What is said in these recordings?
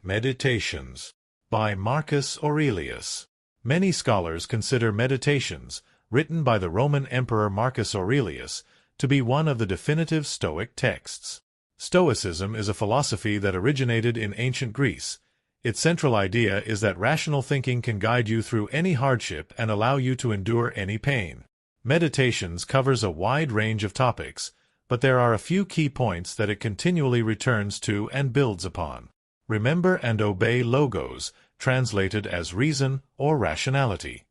Meditations by Marcus Aurelius. Many scholars consider Meditations, written by the Roman Emperor Marcus Aurelius, to be one of the definitive Stoic texts. Stoicism is a philosophy that originated in ancient Greece. Its central idea is that rational thinking can guide you through any hardship and allow you to endure any pain. Meditations covers a wide range of topics, but there are a few key points that it continually returns to and builds upon. Remember and obey logos, translated as reason or rationality.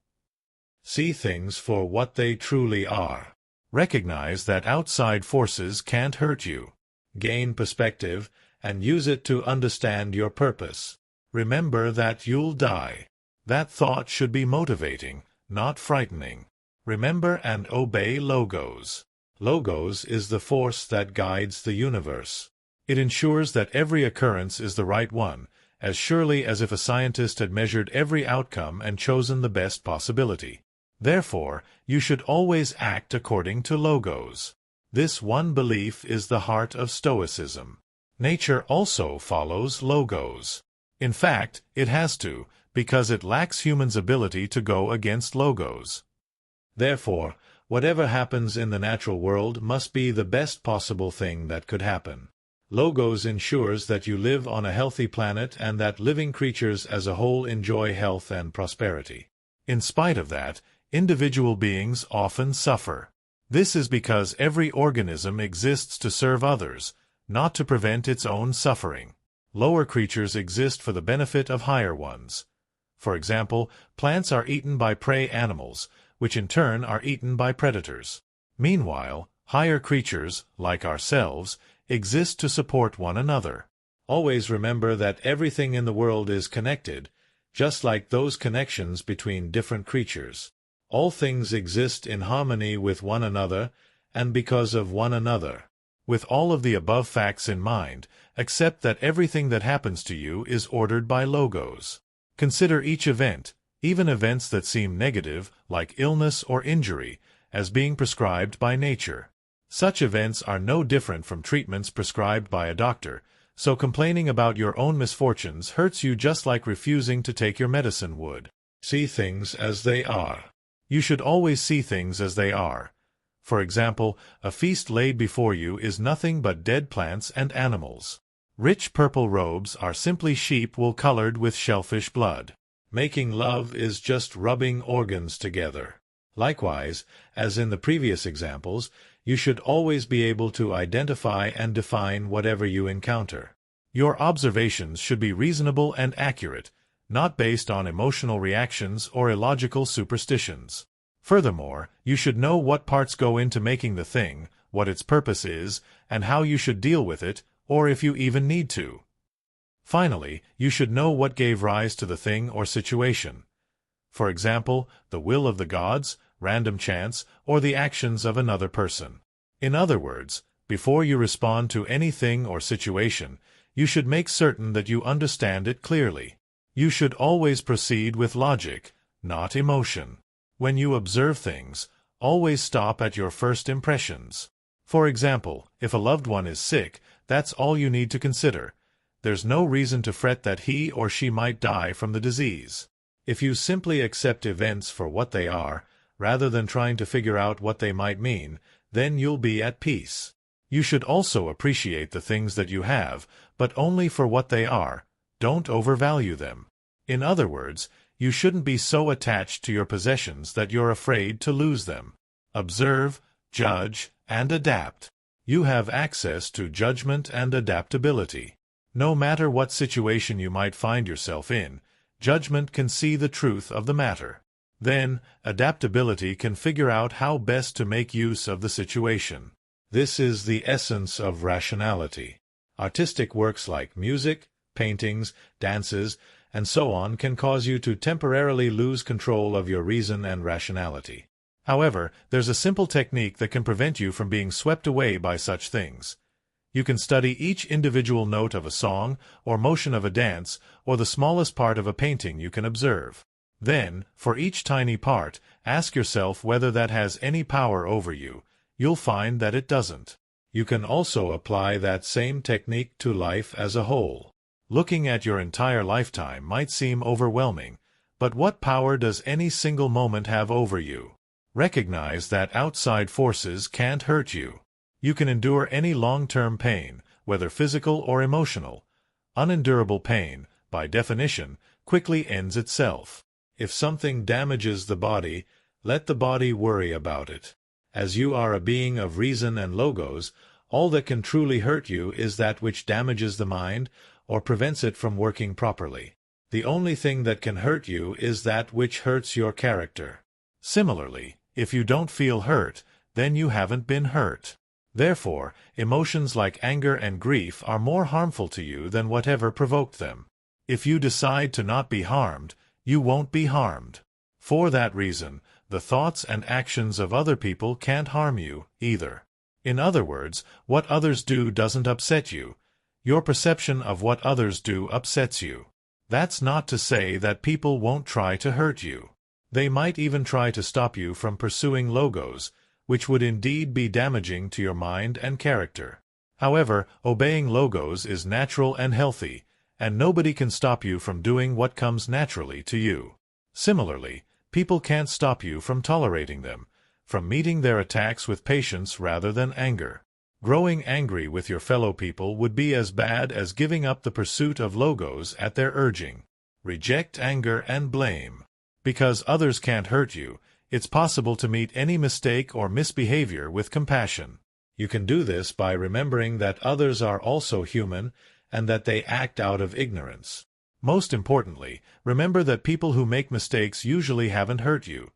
See things for what they truly are. Recognize that outside forces can't hurt you. Gain perspective and use it to understand your purpose. Remember that you'll die. That thought should be motivating, not frightening. Remember and obey logos. Logos is the force that guides the universe. It ensures that every occurrence is the right one, as surely as if a scientist had measured every outcome and chosen the best possibility. Therefore, you should always act according to logos. This one belief is the heart of Stoicism. Nature also follows logos. In fact, it has to, because it lacks humans' ability to go against logos. Therefore, whatever happens in the natural world must be the best possible thing that could happen. Logos ensures that you live on a healthy planet and that living creatures as a whole enjoy health and prosperity. In spite of that, individual beings often suffer. This is because every organism exists to serve others, not to prevent its own suffering. Lower creatures exist for the benefit of higher ones. For example, plants are eaten by prey animals, which in turn are eaten by predators. Meanwhile, higher creatures, like ourselves, exist to support one another. Always remember that everything in the world is connected, just like those connections between different creatures. All things exist in harmony with one another, and because of one another. With all of the above facts in mind, accept that everything that happens to you is ordered by logos. Consider each event, even events that seem negative, like illness or injury, as being prescribed by nature. Such events are no different from treatments prescribed by a doctor, so complaining about your own misfortunes hurts you just like refusing to take your medicine would. See things as they are. You should always see things as they are. For example, a feast laid before you is nothing but dead plants and animals. Rich purple robes are simply sheep wool colored with shellfish blood. Making love is just rubbing organs together. Likewise, as in the previous examples, you should always be able to identify and define whatever you encounter. Your observations should be reasonable and accurate, not based on emotional reactions or illogical superstitions. Furthermore, you should know what parts go into making the thing, what its purpose is, and how you should deal with it, or if you even need to. Finally, you should know what gave rise to the thing or situation. For example, the will of the gods, random chance, or the actions of another person. In other words, before you respond to anything or situation, you should make certain that you understand it clearly. You should always proceed with logic, not emotion. When you observe things, always stop at your first impressions. For example, if a loved one is sick, that's all you need to consider. There's no reason to fret that he or she might die from the disease. If you simply accept events for what they are, rather than trying to figure out what they might mean, then you'll be at peace. You should also appreciate the things that you have, but only for what they are. Don't overvalue them. In other words, you shouldn't be so attached to your possessions that you're afraid to lose them. Observe, judge, and adapt. You have access to judgment and adaptability. No matter what situation you might find yourself in, judgment can see the truth of the matter. Then, adaptability can figure out how best to make use of the situation. This is the essence of rationality. Artistic works like music, paintings, dances, and so on can cause you to temporarily lose control of your reason and rationality. However, there's a simple technique that can prevent you from being swept away by such things. You can study each individual note of a song, or motion of a dance, or the smallest part of a painting you can observe. Then, for each tiny part, ask yourself whether that has any power over you. You'll find that it doesn't. You can also apply that same technique to life as a whole. Looking at your entire lifetime might seem overwhelming, but what power does any single moment have over you? Recognize that outside forces can't hurt you. You can endure any long-term pain, whether physical or emotional. Unendurable pain, by definition, quickly ends itself. If something damages the body, let the body worry about it. As you are a being of reason and logos, all that can truly hurt you is that which damages the mind or prevents it from working properly. The only thing that can hurt you is that which hurts your character. Similarly, if you don't feel hurt, then you haven't been hurt. Therefore, emotions like anger and grief are more harmful to you than whatever provoked them. If you decide to not be harmed, you won't be harmed. For that reason, the thoughts and actions of other people can't harm you, either. In other words, what others do doesn't upset you. Your perception of what others do upsets you. That's not to say that people won't try to hurt you. They might even try to stop you from pursuing logos, which would indeed be damaging to your mind and character. However, obeying logos is natural and healthy, and nobody can stop you from doing what comes naturally to you. Similarly, people can't stop you from tolerating them, from meeting their attacks with patience rather than anger. Growing angry with your fellow people would be as bad as giving up the pursuit of logos at their urging. Reject anger and blame. Because others can't hurt you, it's possible to meet any mistake or misbehavior with compassion. You can do this by remembering that others are also human and that they act out of ignorance. Most importantly, remember that people who make mistakes usually haven't hurt you.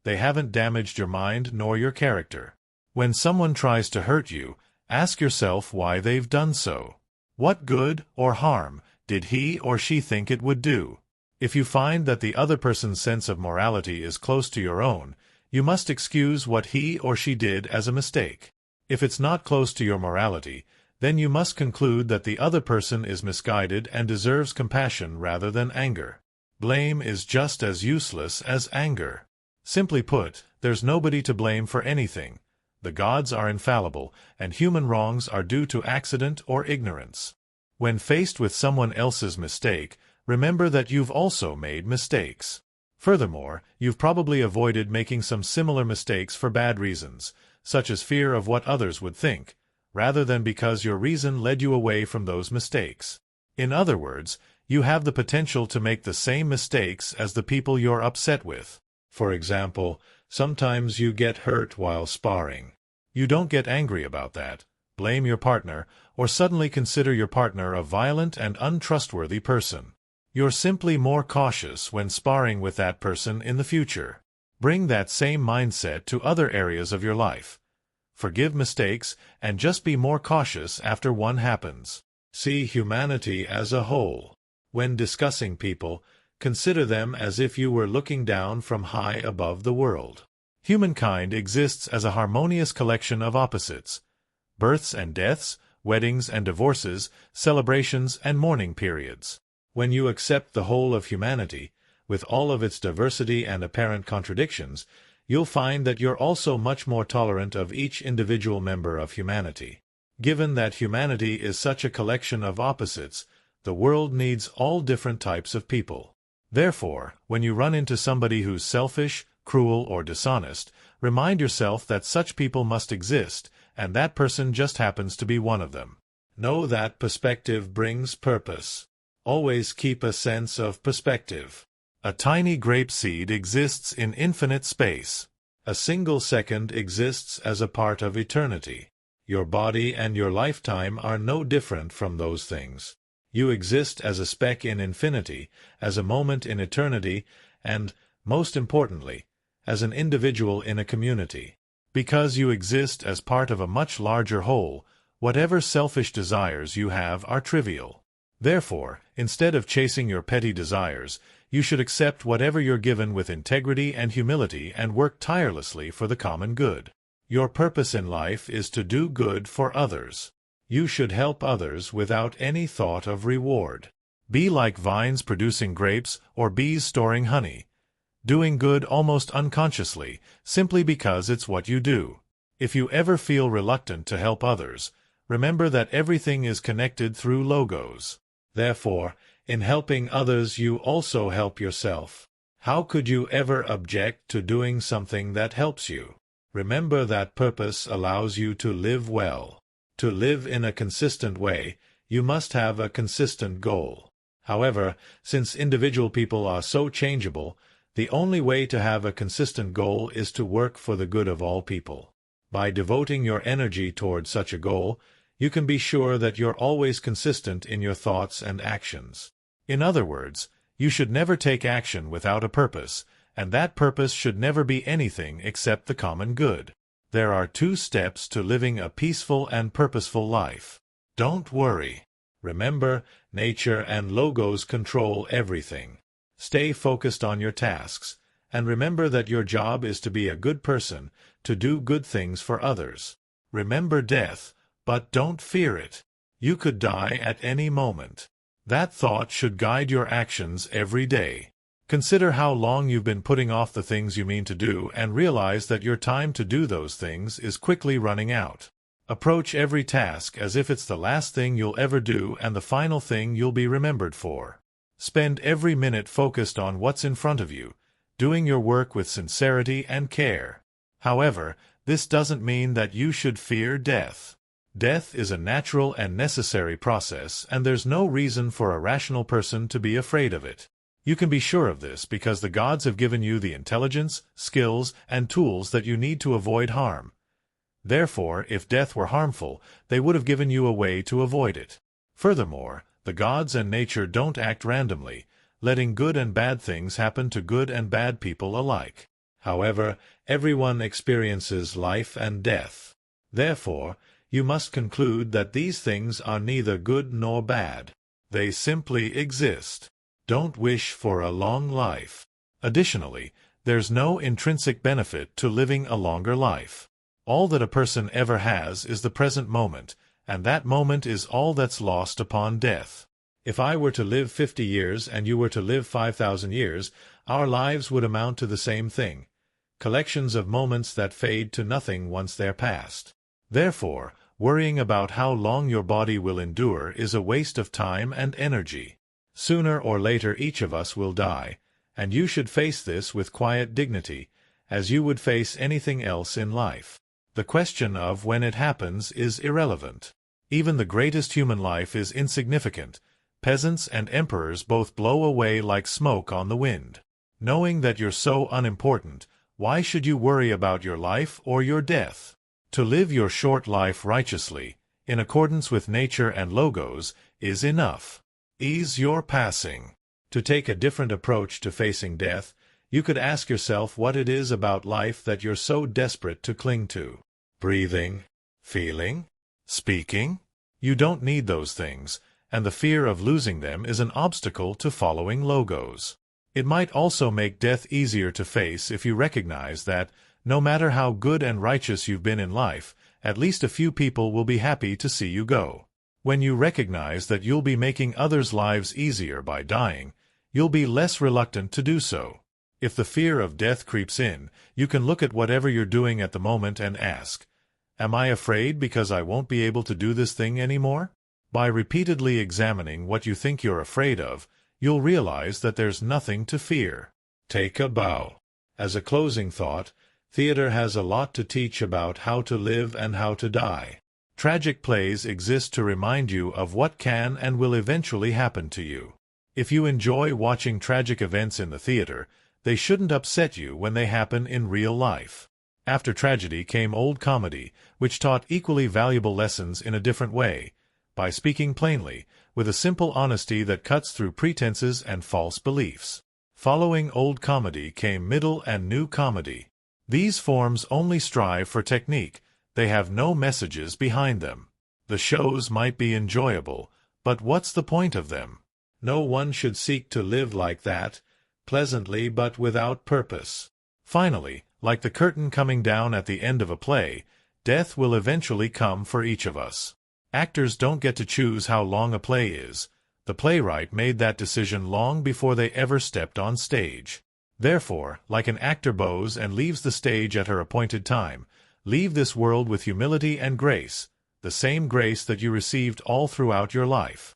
They haven't damaged your mind nor your character. When someone tries to hurt you, ask yourself why they've done so. What good or harm did he or she think it would do? If you find that the other person's sense of morality is close to your own, you must excuse what he or she did as a mistake. If it's not close to your morality, then you must conclude that the other person is misguided and deserves compassion rather than anger. Blame is just as useless as anger. Simply put, there's nobody to blame for anything. The gods are infallible, and human wrongs are due to accident or ignorance. When faced with someone else's mistake, remember that you've also made mistakes. Furthermore, you've probably avoided making some similar mistakes for bad reasons, such as fear of what others would think, rather than because your reason led you away from those mistakes. In other words, you have the potential to make the same mistakes as the people you're upset with. For example, sometimes you get hurt while sparring. You don't get angry about that, blame your partner, or suddenly consider your partner a violent and untrustworthy person. You're simply more cautious when sparring with that person in the future. Bring that same mindset to other areas of your life. Forgive mistakes and just be more cautious after one happens. See humanity as a whole. When discussing people, consider them as if you were looking down from high above the world. Humankind exists as a harmonious collection of opposites: births and deaths, weddings and divorces, celebrations and mourning periods. When you accept the whole of humanity, with all of its diversity and apparent contradictions, you'll find that you're also much more tolerant of each individual member of humanity. Given that humanity is such a collection of opposites, the world needs all different types of people. Therefore, when you run into somebody who's selfish, cruel, or dishonest, remind yourself that such people must exist, and that person just happens to be one of them. Know that perspective brings purpose. Always keep a sense of perspective. A tiny grape seed exists in infinite space. A single second exists as a part of eternity. Your body and your lifetime are no different from those things. You exist as a speck in infinity, as a moment in eternity, and, most importantly, as an individual in a community. Because you exist as part of a much larger whole, whatever selfish desires you have are trivial. Therefore, instead of chasing your petty desires, you should accept whatever you're given with integrity and humility and work tirelessly for the common good. Your purpose in life is to do good for others. You should help others without any thought of reward. Be like vines producing grapes or bees storing honey, doing good almost unconsciously, simply because it's what you do. If you ever feel reluctant to help others, remember that everything is connected through logos. Therefore, in helping others you also help yourself. How could you ever object to doing something that helps you? Remember that purpose allows you to live well. To live in a consistent way, you must have a consistent goal. However, since individual people are so changeable, the only way to have a consistent goal is to work for the good of all people. By devoting your energy toward such a goal, you can be sure that you're always consistent in your thoughts and actions. In other words, you should never take action without a purpose, and that purpose should never be anything except the common good. There are 2 steps to living a peaceful and purposeful life. Don't worry. Remember, nature and logos control everything. Stay focused on your tasks, and remember that your job is to be a good person, to do good things for others. Remember death, but don't fear it. You could die at any moment. That thought should guide your actions every day. Consider how long you've been putting off the things you mean to do and realize that your time to do those things is quickly running out. Approach every task as if it's the last thing you'll ever do and the final thing you'll be remembered for. Spend every minute focused on what's in front of you, doing your work with sincerity and care. However, this doesn't mean that you should fear death. Death is a natural and necessary process, and there's no reason for a rational person to be afraid of it. You can be sure of this because the gods have given you the intelligence, skills, and tools that you need to avoid harm. Therefore, if death were harmful, they would have given you a way to avoid it. Furthermore, the gods and nature don't act randomly, letting good and bad things happen to good and bad people alike. However, everyone experiences life and death. Therefore, you must conclude that these things are neither good nor bad. They simply exist. Don't wish for a long life. Additionally, there's no intrinsic benefit to living a longer life. All that a person ever has is the present moment, and that moment is all that's lost upon death. If I were to live 50 years and you were to live 5,000 years, our lives would amount to the same thing, collections of moments that fade to nothing once they're past. Therefore, worrying about how long your body will endure is a waste of time and energy. Sooner or later each of us will die, and you should face this with quiet dignity, as you would face anything else in life. The question of when it happens is irrelevant. Even the greatest human life is insignificant. Peasants and emperors both blow away like smoke on the wind. Knowing that you're so unimportant, why should you worry about your life or your death? To live your short life righteously, in accordance with nature and logos, is enough. Ease your passing. To take a different approach to facing death, you could ask yourself what it is about life that you're so desperate to cling to. Breathing, feeling, speaking? You don't need those things, and the fear of losing them is an obstacle to following logos. It might also make death easier to face if you recognize that, no matter how good and righteous you've been in life, at least a few people will be happy to see you go. When you recognize that you'll be making others' lives easier by dying, you'll be less reluctant to do so. If the fear of death creeps in, you can look at whatever you're doing at the moment and ask, "Am I afraid because I won't be able to do this thing anymore?" By repeatedly examining what you think you're afraid of, you'll realize that there's nothing to fear. Take a bow. As a closing thought, theater has a lot to teach about how to live and how to die. Tragic plays exist to remind you of what can and will eventually happen to you. If you enjoy watching tragic events in the theater, they shouldn't upset you when they happen in real life. After tragedy came old comedy, which taught equally valuable lessons in a different way, by speaking plainly, with a simple honesty that cuts through pretenses and false beliefs. Following old comedy came middle and new comedy. These forms only strive for technique. They have no messages behind them. The shows might be enjoyable, but what's the point of them? No one should seek to live like that, pleasantly but without purpose. Finally, like the curtain coming down at the end of a play, death will eventually come for each of us. Actors don't get to choose how long a play is. The playwright made that decision long before they ever stepped on stage. Therefore, like an actor bows and leaves the stage at her appointed time, leave this world with humility and grace, the same grace that you received all throughout your life.